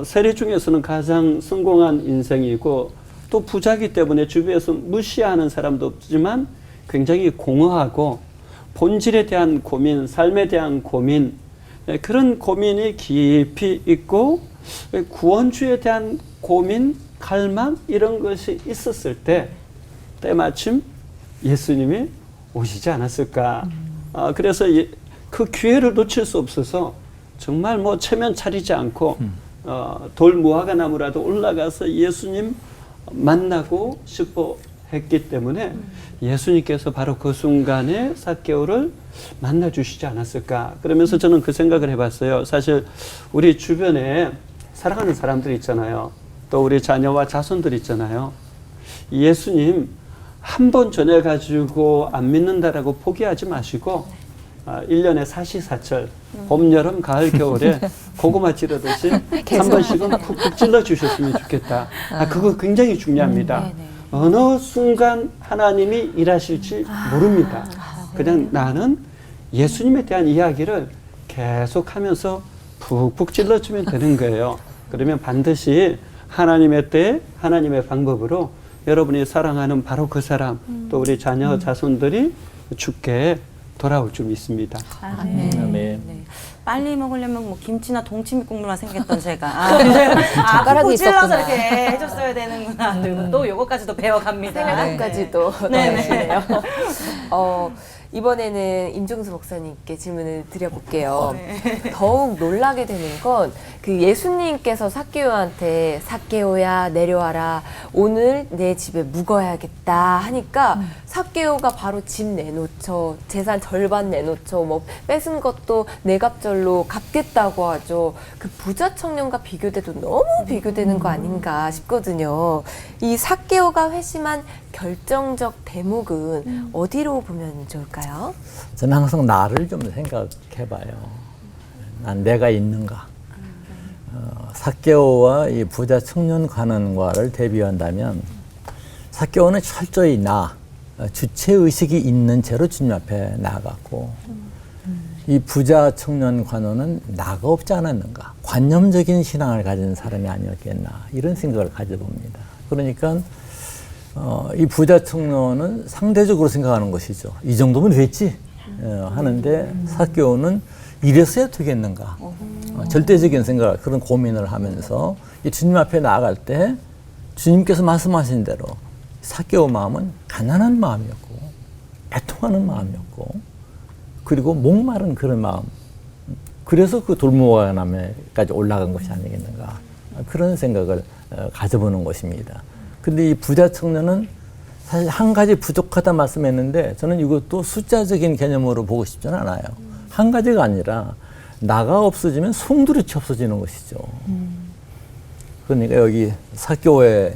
세리 중에서는 가장 성공한 인생이고 또 부자기 때문에 주변에서 무시하는 사람도 없지만 굉장히 공허하고 본질에 대한 고민, 삶에 대한 고민, 그런 고민이 깊이 있고 구원주에 대한 고민, 갈망 이런 것이 있었을 때 때마침 예수님이 오시지 않았을까. 그래서 그 기회를 놓칠 수 없어서 정말 뭐 체면 차리지 않고 돌 무화과 나무라도 올라가서 예수님 만나고 싶어 했기 때문에 예수님께서 바로 그 순간에 삭개오를 만나 주시지 않았을까. 그러면서 저는 그 생각을 해봤어요. 사실 우리 주변에 사랑하는 사람들 있잖아요. 또 우리 자녀와 자손들 있잖아요. 예수님 한 번 전해가지고 안 믿는다라고 포기하지 마시고 1년에 사시사철 봄, 여름, 가을, 겨울에 고구마 찌르듯이 한 번씩은 푹푹 찔러 주셨으면 좋겠다. 그거 굉장히 중요합니다. 어느 순간 하나님이 일하실지 모릅니다. 그냥 나는 예수님에 대한 이야기를 계속하면서 푹푹 찔러주면 되는 거예요. 그러면 반드시 하나님의 때, 하나님의 방법으로 여러분이 사랑하는 바로 그 사람, 또 우리 자녀, 자손들이 주께 돌아올 줄 믿습니다. 아멘. 네. 빨리 먹으려면 뭐 김치나 동치미 국물만 생겼던 제가 젓가락이 푹푹 찔러서 있었구나. 이렇게 해줬어야 되는구나. 그리고 또 요거까지도 배워갑니다. 생각까지도 네네. 네네요. 이번에는 임종수 목사님께 질문을 드려볼게요. 더욱 놀라게 되는 건 그 예수님께서 삭개오한테 삭개오야 내려와라 오늘 내 집에 묵어야겠다 하니까 삭개오가 바로 집 내놓죠. 재산 절반 내놓죠. 뭐 뺏은 것도 내갑절로 갚겠다고 하죠. 그 부자 청년과 비교돼도 너무 비교되는 거 아닌가 싶거든요. 이 삭개오가 회심한 결정적 대목은 어디로 보면 좋을까요? 저는 항상 나를 좀 생각해봐요. 난 내가 있는가. 삭개오와 이 부자 청년 관원과를 대비한다면 삭개오는 철저히 나, 주체의식이 있는 채로 주님 앞에 나아갔고 이 부자 청년 관원은 나가 없지 않았는가. 관념적인 신앙을 가진 사람이 아니었겠나 이런 생각을 가져봅니다. 그러니까 이 부자 청년은 상대적으로 생각하는 것이죠. 이 정도면 됐지 하는데 삭개오는 이랬어야 되겠는가. 절대적인 생각, 그런 고민을 하면서 이 주님 앞에 나아갈 때 주님께서 말씀하신 대로 삭개오 마음은 가난한 마음이었고 애통하는 마음이었고 그리고 목마른 그런 마음. 그래서 그 돌무화감에까지 올라간 것이 아니겠는가. 그런 생각을 가져보는 것입니다. 근데 이 부자 청년은 사실 한 가지 부족하다 말씀했는데 저는 이것도 숫자적인 개념으로 보고 싶지는 않아요. 한 가지가 아니라 나가 없어지면 송두리째 없어지는 것이죠. 그러니까 여기 삭개오의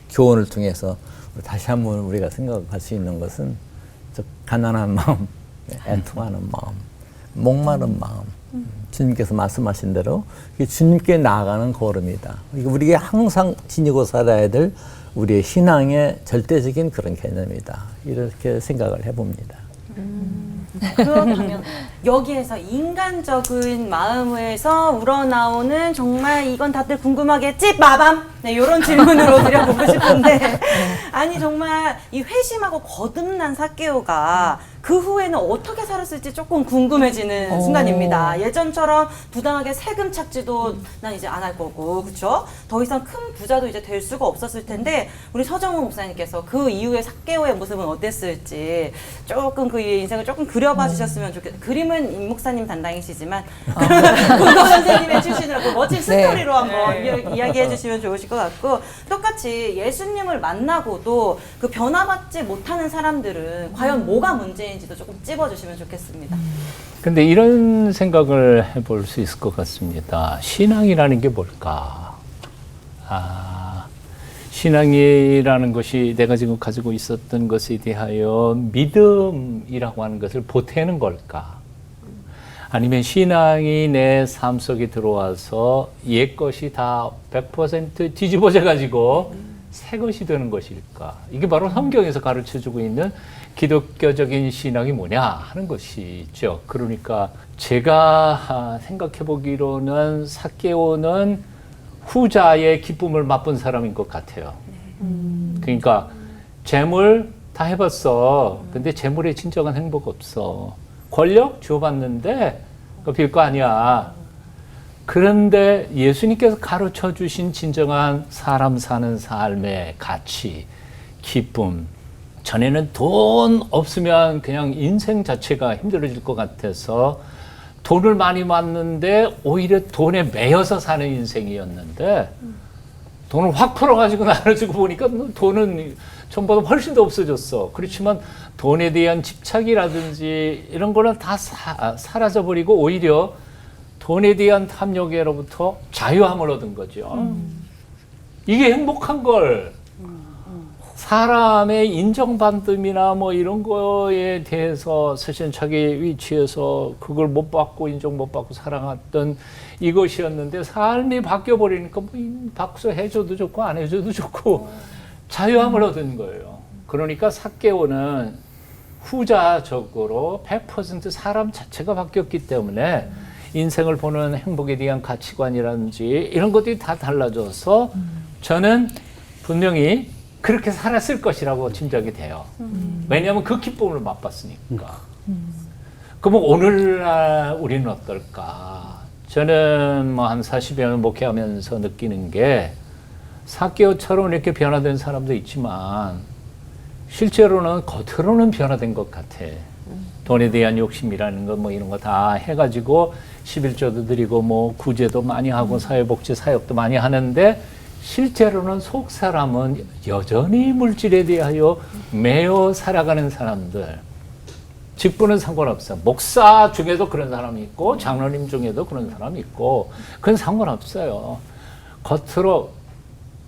교훈을 통해서 다시 한번 우리가 생각할 수 있는 것은 저 가난한 마음, 애통하는 마음, 목마른 마음, 주님께서 말씀하신 대로 주님께 나아가는 걸음이다. 우리가 항상 지니고 살아야 될 우리의 신앙의 절대적인 그런 개념이다. 이렇게 생각을 해봅니다. 그렇다면 여기에서 인간적인 마음에서 우러나오는 정말 이건 다들 궁금하겠지? 마밤! 네, 이런 질문으로 드려보고 싶은데 아니 정말 이 회심하고 거듭난 삭개오가 그 후에는 어떻게 살았을지 조금 궁금해지는 순간입니다. 예전처럼 부당하게 세금 착지도 난 이제 안 할 거고, 그렇죠? 더 이상 큰 부자도 이제 될 수가 없었을 텐데 우리 서정훈 목사님께서 그 이후에 삭개오의 모습은 어땠을지 조금 그 인생을 조금 그려봐 주셨으면 좋겠어요. 그림은 임 목사님 담당이시지만 국어 선생님의 출신으로 그 멋진 스토리로 한번 이야기해 주시면 좋으실 것 같고, 똑같이 예수님을 만나고도 그 변화받지 못하는 사람들은 과연 뭐가 문제인지도 조금 찝어주시면 좋겠습니다. 근데 이런 생각을 해볼 수 있을 것 같습니다. 신앙이라는 게 뭘까? 신앙이라는 것이 내가 지금 가지고 있었던 것에 대하여 믿음이라고 하는 것을 보태는 걸까? 아니면 신앙이 내 삶 속에 들어와서 옛 것이 다 100% 뒤집어져 가지고 새 것이 되는 것일까? 이게 바로 성경에서 가르쳐주고 있는 기독교적인 신앙이 뭐냐 하는 것이죠. 그러니까 제가 생각해 보기로는 삭개오는 후자의 기쁨을 맛본 사람인 것 같아요. 그러니까 재물 다 해봤어. 근데 재물에 진정한 행복 없어. 권력 주어봤는데 그거 별거 아니야. 그런데 예수님께서 가르쳐 주신 진정한 사람 사는 삶의 가치, 기쁨. 전에는 돈 없으면 그냥 인생 자체가 힘들어질 것 같아서 돈을 많이 받는데 오히려 돈에 매여서 사는 인생이었는데 돈을 확 풀어가지고 나눠주고 보니까 돈은 전보다 훨씬 더 없어졌어. 그렇지만 돈에 대한 집착이라든지 이런 거는 다 사라져버리고 오히려 돈에 대한 탐욕에로부터 자유함을 얻은 거죠. 이게 행복한 걸. 사람의 인정받음이나 뭐 이런 거에 대해서 사실 자기 위치에서 그걸 못 받고 인정 못 받고 살아갔던 이것이었는데 삶이 바뀌어버리니까 뭐 박수 해줘도 좋고 안 해줘도 좋고 자유함을 얻은 거예요. 그러니까 삭개오는 후자적으로 100% 사람 자체가 바뀌었기 때문에 인생을 보는 행복에 대한 가치관이라든지 이런 것들이 다 달라져서 저는 분명히 그렇게 살았을 것이라고 짐작이 돼요. 왜냐하면 그 기쁨을 맛봤으니까. 그럼 오늘날 우리는 어떨까? 저는 뭐 한 40여 년 목회하면서 느끼는 게 삭개오처럼 이렇게 변화된 사람도 있지만 실제로는 겉으로는 변화된 것 같아. 돈에 대한 욕심이라는 거 뭐 이런 거 다 해가지고 11조도 드리고 뭐 구제도 많이 하고 사회복지 사역도 많이 하는데 실제로는 속 사람은 여전히 물질에 대하여 매여 살아가는 사람들. 직분은 상관없어. 목사 중에도 그런 사람이 있고 장로님 중에도 그런 사람이 있고 그건 상관없어요. 겉으로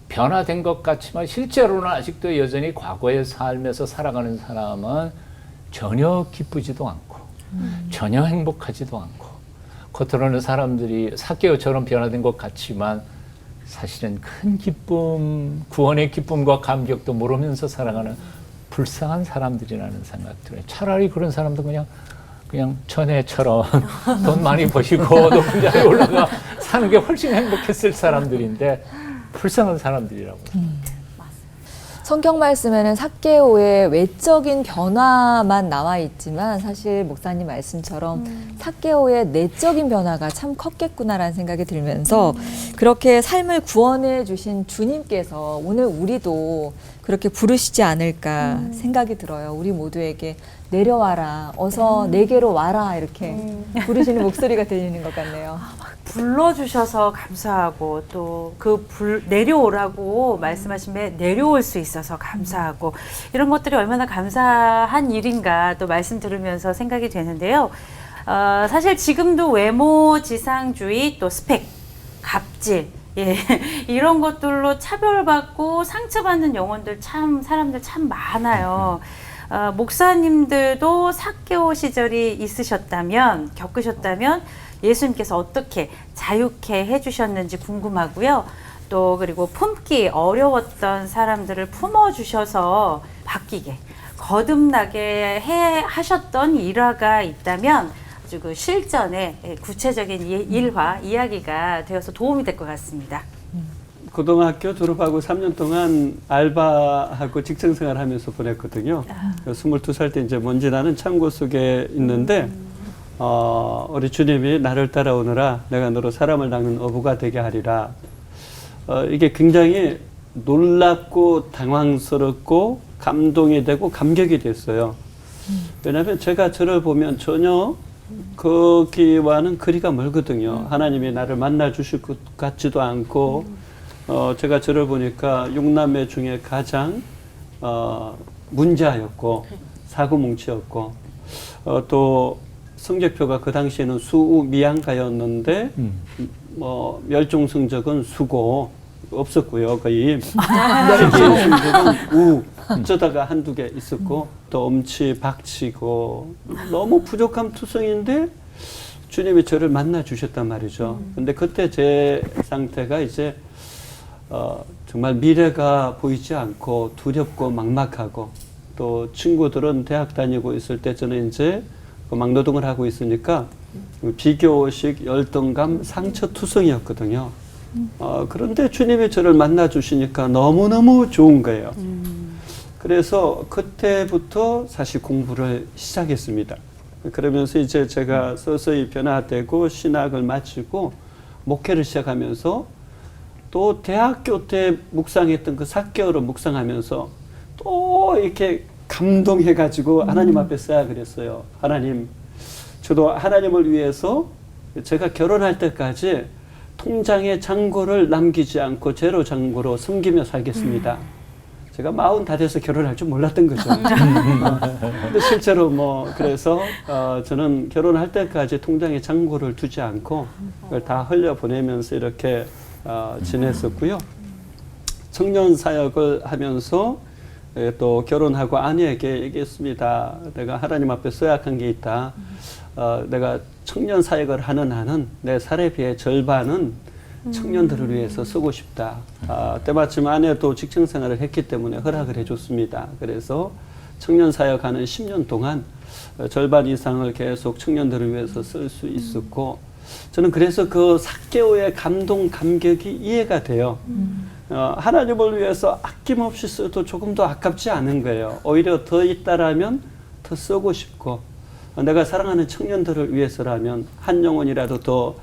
변화된 것 같지만 실제로는 아직도 여전히 과거의 삶에서 살아가는 사람은 전혀 기쁘지도 않고 전혀 행복하지도 않고 겉으로는 사람들이 삭개오처럼 변화된 것 같지만 사실은 큰 기쁨, 구원의 기쁨과 감격도 모르면서 살아가는 불쌍한 사람들이라는 생각 들어요. 차라리 그런 사람도 그냥 전에처럼 돈 많이 버시고 높은 자리에 올라가 사는 게 훨씬 행복했을 사람들인데 불쌍한 사람들이라고. 성경 말씀에는 삭개오의 외적인 변화만 나와 있지만 사실 목사님 말씀처럼 삭개오의 내적인 변화가 참 컸겠구나라는 생각이 들면서 그렇게 삶을 구원해 주신 주님께서 오늘 우리도 그렇게 부르시지 않을까 생각이 들어요. 우리 모두에게 내려와라, 어서 내게로 와라 이렇게 부르시는 목소리가 들리는 것 같네요. 불러주셔서 감사하고 또 그 내려오라고 말씀하시면 내려올 수 있어서 감사하고 이런 것들이 얼마나 감사한 일인가 또 말씀 들으면서 생각이 되는데요. 사실 지금도 외모 지상주의 또 스펙, 갑질 예, 이런 것들로 차별받고 상처받는 영혼들 사람들 참 많아요. 목사님들도 삭개오 시절이 있으셨다면, 겪으셨다면 예수님께서 어떻게 자유케 해주셨는지 궁금하고요. 또 그리고 품기 어려웠던 사람들을 품어주셔서 바뀌게, 거듭나게 하셨던 일화가 있다면 아주 그 실전에 구체적인 일화, 이야기가 되어서 도움이 될 것 같습니다. 고등학교 졸업하고 3년 동안 알바하고 직장생활 하면서 보냈거든요. 22살 때 이제 먼지 나는 창고 속에 있는데 우리 주님이 나를 따라오너라 내가 너로 사람을 낚는 어부가 되게 하리라. 이게 굉장히 놀랍고 당황스럽고 감동이 되고 감격이 됐어요. 왜냐하면 제가 저를 보면 전혀 거기와는 거리가 멀거든요. 하나님이 나를 만나 주실 것 같지도 않고 제가 저를 보니까 6남매 중에 가장 문자였고 사고뭉치였고 또 성적표가 그 당시에는 수미양가였는데 뭐 멸종 성적은 수고 없었고요. 거의 성적은 우 어쩌다가 한두 개 있었고 또 엄치 박치고 너무 부족한 투성인데 주님이 저를 만나 주셨단 말이죠. 근데 그때 제 상태가 이제 정말 미래가 보이지 않고 두렵고 막막하고 또 친구들은 대학 다니고 있을 때 저는 이제 막노동을 하고 있으니까 비교식 열등감 상처투성이었거든요. 그런데 주님이 저를 만나 주시니까 너무너무 좋은 거예요. 그래서 그때부터 사실 공부를 시작했습니다. 그러면서 이제 제가 서서히 변화되고 신학을 마치고 목회를 시작하면서 또 대학교 때 묵상했던 그 삭개오를 묵상하면서 또 이렇게 감동해가지고 하나님 앞에 써야 그랬어요. 하나님, 저도 하나님을 위해서 제가 결혼할 때까지 통장에 잔고를 남기지 않고 제로 잔고로 섬기며 살겠습니다. 제가 40 다 돼서 결혼할 줄 몰랐던 거죠. 근데 실제로 뭐 그래서 저는 결혼할 때까지 통장에 잔고를 두지 않고 그걸 다 흘려보내면서 이렇게 지냈었고요. 청년 사역을 하면서 또 결혼하고 아내에게 얘기했습니다. 내가 하나님 앞에 서약한 게 있다. 내가 청년 사역을 하는 한은 내 사례비의 절반은 청년들을 위해서 쓰고 싶다. 때마침 아내도 직장 생활을 했기 때문에 허락을 해줬습니다. 그래서 청년 사역하는 10년 동안 절반 이상을 계속 청년들을 위해서 쓸 수 있었고 저는 그래서 그 삭개오의 감동, 감격이 이해가 돼요. 하나님을 위해서 아낌없이 써도 조금 더 아깝지 않은 거예요. 오히려 더 있다라면 더 쓰고 싶고 내가 사랑하는 청년들을 위해서라면 한 영혼이라도 더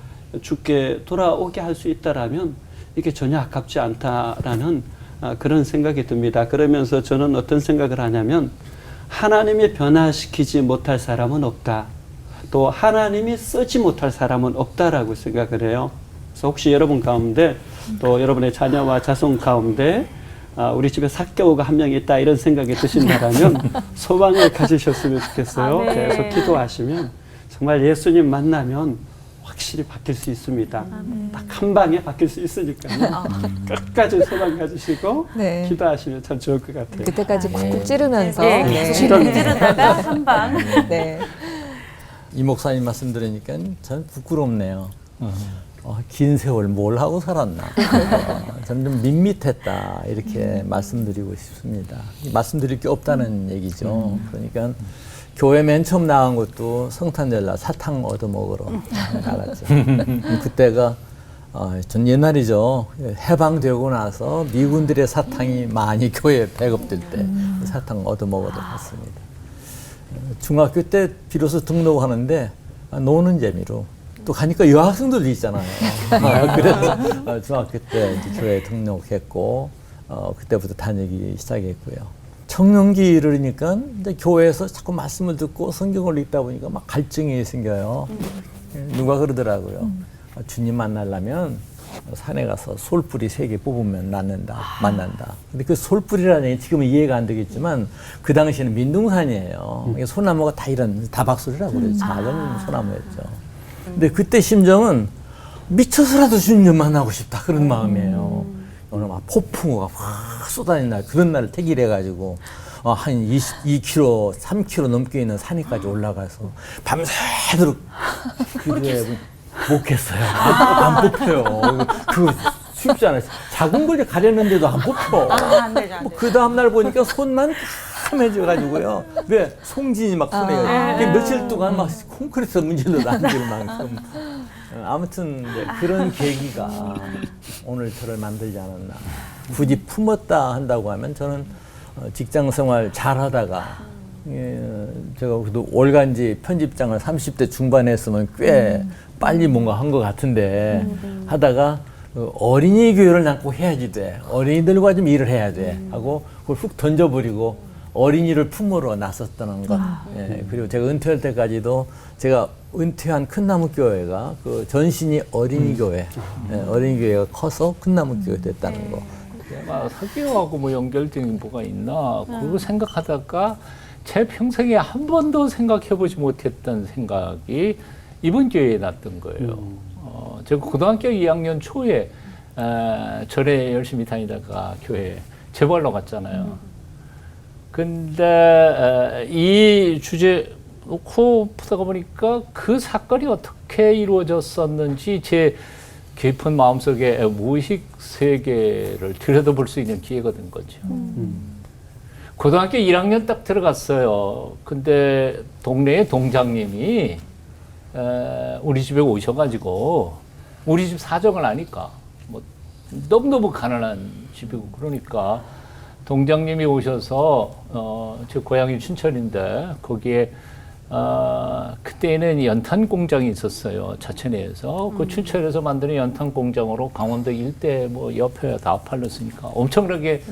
죽게 돌아오게 할 수 있다라면 이게 전혀 아깝지 않다라는 그런 생각이 듭니다. 그러면서 저는 어떤 생각을 하냐면 하나님이 변화시키지 못할 사람은 없다. 또 하나님이 쓰지 못할 사람은 없다라고 생각을 해요. 그래서 혹시 여러분 가운데 또 여러분의 자녀와 자손 가운데 우리 집에 삭개오가 한 명 있다 이런 생각이 드신다라면 소망을 가지셨으면 좋겠어요. 아멘. 그래서 기도하시면 정말 예수님 만나면 확실히 바뀔 수 있습니다. 딱 한 방에 바뀔 수 있으니까요. 끝까지 소망 가지시고 네. 기도하시면 참 좋을 것 같아요. 그때까지 쿡쿡 찌르면서 네, 네. 찌르다가 한 방. 네. 이 목사님 말씀 들으니까 전 부끄럽네요. 긴 세월 뭘 하고 살았나. 저는 좀 밋밋했다 이렇게 말씀드리고 싶습니다. 말씀드릴 게 없다는 얘기죠. 그러니까 교회 맨 처음 나간 것도 성탄절날 사탕 얻어먹으러 나갔죠. 그때가 전 옛날이죠. 해방되고 나서 미군들의 사탕이 많이 교회에 배급될 때 사탕 얻어먹으러 갔습니다. 중학교 때 비로소 등록하는데 노는 재미로 또 가니까 여학생들도 있잖아요. 그래서 중학교 때 이제 교회에 등록했고 그때부터 다니기 시작했고요. 청년기 이르니까 이제 교회에서 자꾸 말씀을 듣고 성경을 읽다 보니까 막 갈증이 생겨요. 누가 그러더라고요. 주님 만나려면 산에 가서 솔뿌리 3개 뽑으면 만난다. 근데 그 솔뿌리라는 얘기 지금은 이해가 안 되겠지만 그 당시에는 민둥산이에요. 소나무가 다 이런 다박술이라고 그래요. 작은 소나무였죠. 근데 그때 심정은 미쳐서라도 주님 만나고 싶다 그런 마음이에요. 오늘 막 폭풍우가 확 쏟아진 날 그런 날을 택일해가지고 한 22km, 3km 넘게 있는 산에까지 올라가서 밤새도록 기도해 못 했어요. 안 뽑혀요. 그거 쉽지 않아요. 작은 걸 가렸는데도 안 뽑혀. 안 되죠, 안 되죠. 그 다음날 보니까 손만 까매져가지고요. 왜? 송진이 막 손에 며칠 동안 막 콘크리트 문질러도 안 될 만큼. 아무튼 그런 계기가 오늘 저를 만들지 않았나. 굳이 품었다 한다고 하면 저는 직장 생활 잘 하다가 제가 그래도 월간지 편집장을 30대 중반에 했으면 꽤 빨리 뭔가 한 것 같은데 하다가 어린이 교육을 난 꼭 해야지 돼. 어린이들과 좀 일을 해야 돼. 하고 그걸 훅 던져버리고 어린이를 품으러 나섰다는 것. 예, 그리고 제가 은퇴할 때까지도 제가 은퇴한 큰나무교회가 그 전신이 어린이교회. 예, 어린이교회가 커서 큰나무교회 됐다는 거. 사교하고 뭐 연결된 뭐가 있나 그거 생각하다가 제 평생에 한 번도 생각해보지 못했던 생각이 이번 기회에 났던 거예요. 제가 고등학교 2학년 초에 절에 열심히 다니다가 교회 재벌로 갔잖아요. 근데 이 주제 놓고 보다가 보니까 그 사건이 어떻게 이루어졌었는지 제 깊은 마음속에 무의식 세계를 들여다볼 수 있는 기회가 된 거죠. 고등학교 1학년 딱 들어갔어요. 근데 동네에 동장님이 우리 집에 오셔가지고 우리 집 사정을 아니까 뭐 너무너무 가난한 집이고 그러니까 동장님이 오셔서 제 고향이 춘천인데 거기에 그때는 연탄 공장이 있었어요. 자천에서 그 춘천에서 만드는 연탄 공장으로 강원도 일대 뭐 옆에 다 팔렸으니까 엄청나게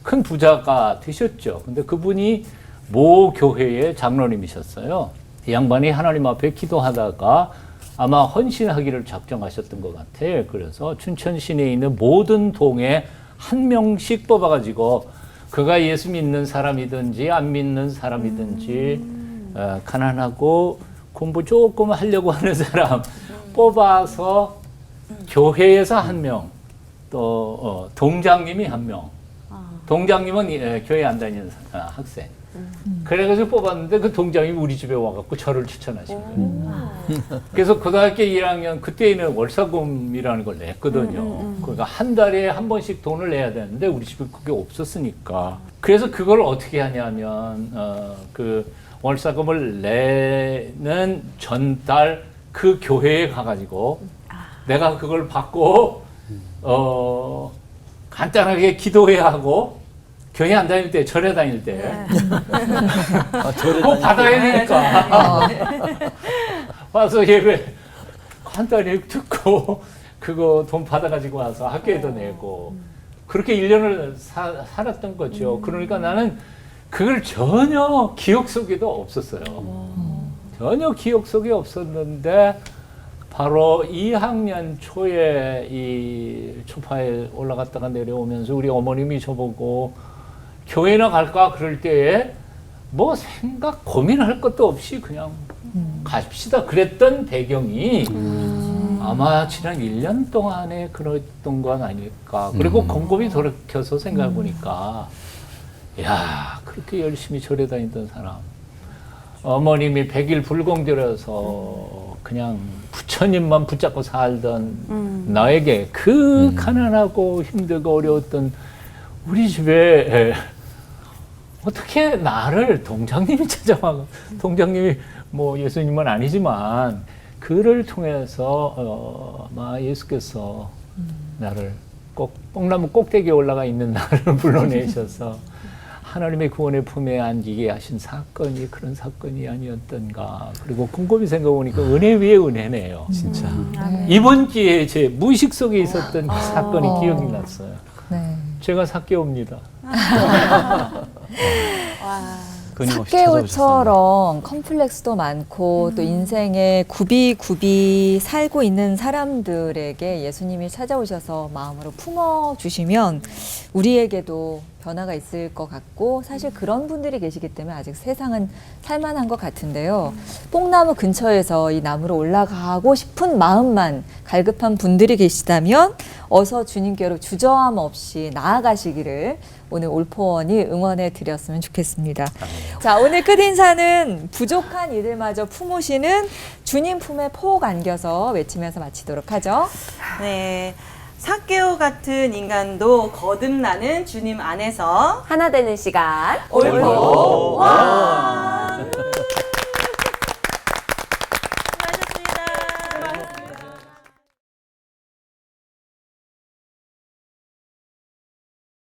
큰 부자가 되셨죠. 근데 그분이 모 교회의 장로님이셨어요. 이 양반이 하나님 앞에 기도하다가 아마 헌신하기를 작정하셨던 것 같아요. 그래서 춘천 시내에 있는 모든 동에 한 명씩 뽑아가지고 그가 예수 믿는 사람이든지 안 믿는 사람이든지 가난하고 공부 조금 하려고 하는 사람 뽑아서 교회에서 한 명, 또 동장님이 한 명, 동장님은 교회 안 다니는 학생. 그래가지고 뽑았는데 그 동장님이 우리 집에 와갖고 저를 추천하신 거예요. 그래서 고등학교 1학년 그때는 월사금이라는 걸 냈거든요. 그러니까 한 달에 한 번씩 돈을 내야 되는데 우리 집에 그게 없었으니까. 그래서 그걸 어떻게 하냐면 그 월사금을 내는 전달 그 교회에 가가지고 내가 그걸 받고 간단하게 기도해야 하고 교회 안 다닐 때 절에 다닐 때 꼭 받아야 되니까 와서 예배 간단히 듣고 그거 돈 받아가지고 와서 학교에도 내고 그렇게 1년을 살았던 거죠. 그러니까 나는 그걸 전혀 기억 속에도 없었어요. 전혀 기억 속에 없었는데 바로 2학년 초에 이 초파에 올라갔다가 내려오면서 우리 어머님이 저보고 교회나 갈까 그럴 때에 뭐 생각 고민할 것도 없이 그냥 갑시다 그랬던 배경이 아마 지난 1년 동안에 그랬던 건 아닐까. 그리고 곰곰이 돌이켜서 생각해 보니까 야, 그렇게 열심히 절에 다니던 사람, 어머님이 100일 불공들여서 그냥 부처님만 붙잡고 살던 나에게 그 가난하고 힘들고 어려웠던 우리 집에 어떻게 나를 동장님이 찾아와, 동장님이 뭐 예수님은 아니지만 그를 통해서 아마 예수께서 나를 꼭 뽕나무 꼭대기에 올라가 있는 나를 불러내셔서 하나님의 구원의 품에 안기게 하신 사건이 그런 사건이 아니었던가. 그리고 곰곰이 생각해보니까 은혜 위에 은혜네요. 진짜. 이번 기회에 제 무의식 속에 있었던 그 사건이 기억이 났어요. 네. 제가 삭개오입니다. 삭개오처럼 컴플렉스도 많고 또 인생에 굽이굽이 살고 있는 사람들에게 예수님이 찾아오셔서 마음으로 품어주시면 우리에게도 변화가 있을 것 같고, 사실 그런 분들이 계시기 때문에 아직 세상은 살만한 것 같은데요. 뽕나무 근처에서 이 나무로 올라가고 싶은 마음만 갈급한 분들이 계시다면 어서 주님께로 주저함 없이 나아가시기를 오늘 올포원이 응원해 드렸으면 좋겠습니다. 자, 오늘 끝인사는 부족한 이들마저 품으시는 주님 품에 폭 안겨서 외치면서 마치도록 하죠. 네. 삭개오 같은 인간도 거듭나는 주님 안에서 하나 되는 시간 올포원.